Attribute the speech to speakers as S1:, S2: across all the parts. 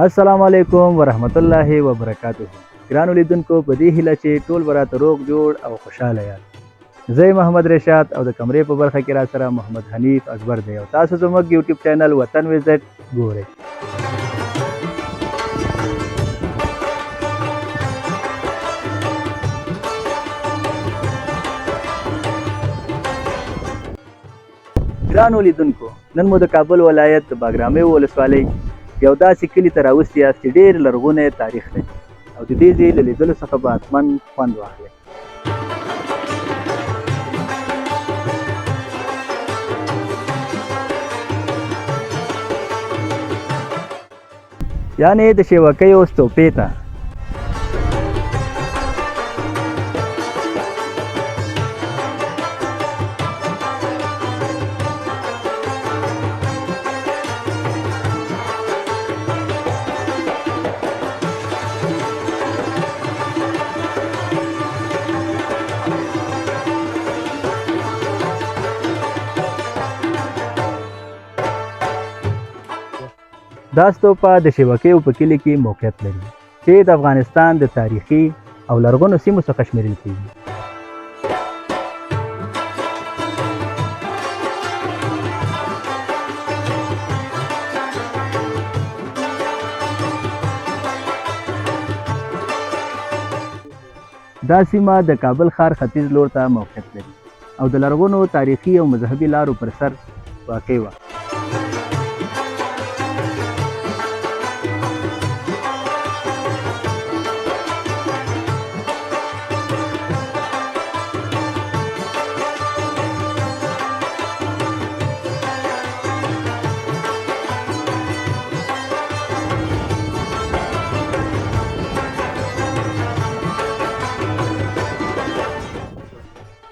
S1: السلام علیکم ورحمت الله وبرکاته. ګرانو لیدونکو، په دې هیله چې ټول به راته روغ جوړ او خوشحاله یاست. زه محمد رشاد او د کمرې په برخه کې را سره محمد حنیف اکبر دی او تاسو زموږ یوټیوب چینل وطن وزټ ګورئ. ګرانو لیدونکو، نن مو د کابل ولایت د باګرامي ولسوالۍ یو داسې کلي ته راوستي یاست چې ډېر لرغونی تاریخ لري او د دې ځای له لیدلو څخه به حتما خوند واخلئ. یعنې د شېوکیو ستوپې ته. دا ستوپه د شېوکیو په کلي کې موقعیت لري چې د افغانستان د تاریخي او لرغونو سیمو څخه شمیرل کېږي. دا سیمه د کابل ښار ختیځ لور ته موقعیت لري او د لرغونو تاریخي او مذهبي لارو پر سر واقع وه.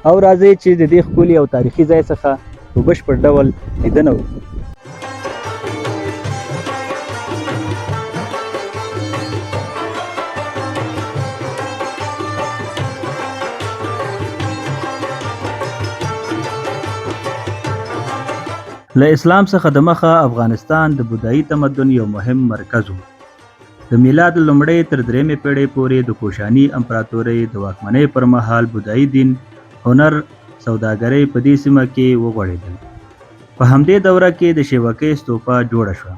S1: او راځئ چې د دې ښکلي او تاریخي ځای څخه په بشپړ ډول لیدنه وکړو. له اسلام څخه د مخه افغانستان د بودایي تمدن یو مهم مرکز و. د میلاد لومړۍ تر درېیمې پیړۍ پورې د کوشاني امپراتورۍ د واکمنۍ پر مهال بودایي دین، هنر، سوداګرۍ په دې سیمه کې وغوړېدل. په همدې دوره کې د شېوکۍ ستوپه جوړه شوه.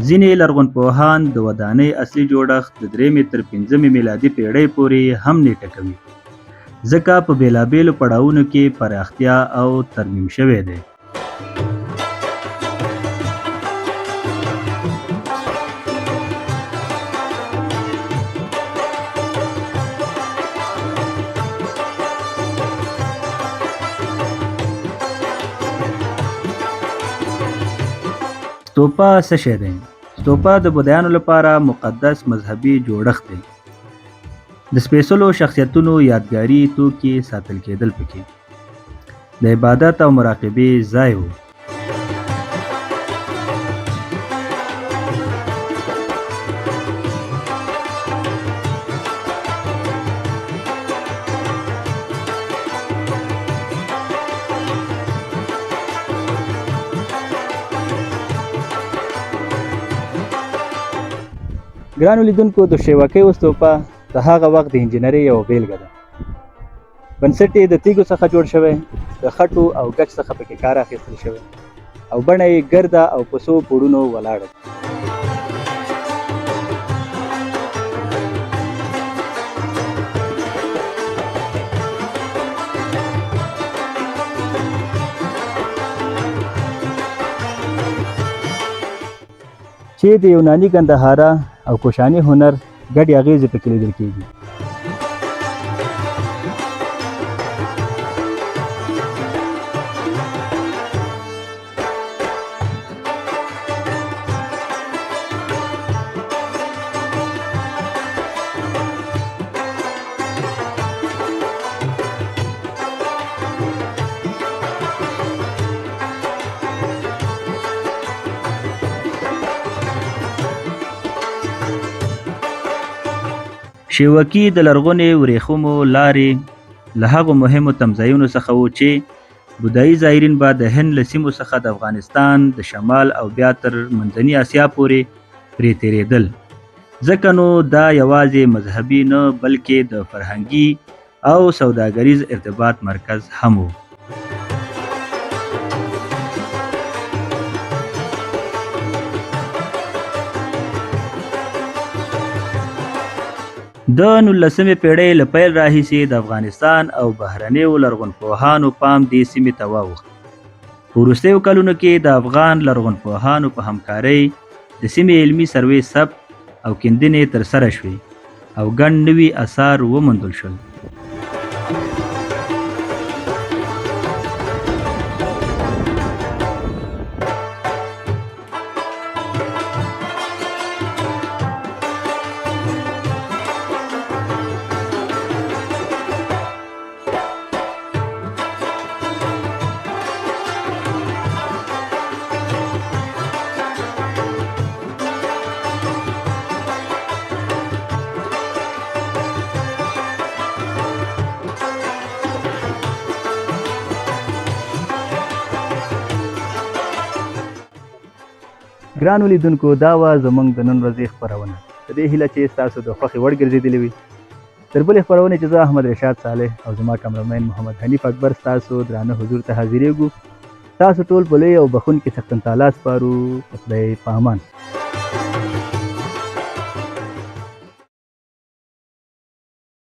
S1: ځینې لرغونپوهان د ودانۍ اصلي جوړښت د 3 تر 5 میلادي پیړۍ پورې هم نیټه کوي، ځکه په بېلابېلو پړاوونو کې پراختیا او ترمیم شوی دی. ستوپه څه شی دی؟ ستوپه د بودایانو لپاره مقدس مذهبي جوړښت دی. د سپېڅلو شخصیتونو یادګاري توکي ساتل کېدل پکې. د عبادت او مراقبې ځای و. ګرانو لیدونکو، د شېوکیو ستوپه د هغه وخت د انجینرۍ یوه بیلګه ده. بنسټ یې د تیږو څخه جوړ شوی، د خټو او ګچ څخه پکې کار اخیستل شوی او بڼه یې ګرده او په څو پوړونو ولاړه ده. چې د یوناني ګندهارا او کوشاني هنر ګډې اغیزې پکې لیدل کېږي. شیوکي د لرغونې ورېښمو لارې له هغو مهمو تمځایونو څخه و چې بودایي زایرین به د هند له سیمو څخه د افغانستان د شمال او بیا تر منځني اسیا پورې پرې تېرېدل. ځکه نو دا یوازې مذهبي نه بلکې د فرهنګي او سوداګریز ارتباط مرکز هم و. د 19مې پیړۍ له پیل راهیسې د افغانستان او بهرنیو لرغونپوهانو پام دې سیمې ته واوښت. په وروستیو کلونو کې د افغان لرغونپوهانو په همکارۍ د سیمې علمي سروې ثبت او کیندنې ترسره شوې او ګڼ نوي اثار وموندل شول. ګرانو لیدونکو، دا وه زموږ د نن ورځې خپرونه. په دې هیله چې ستاسو د خوښې وړ ګرځېدلې وي. تر بلې خپرونې چې زه احمد رشاد صالح او زما کامرمین محمد حنیف اکبر ستاسو درانه حضور ته حاضرېږو. تاسو ټول په لوی او بخښونکي څښتن تعالی سپارو. په خدای په امان.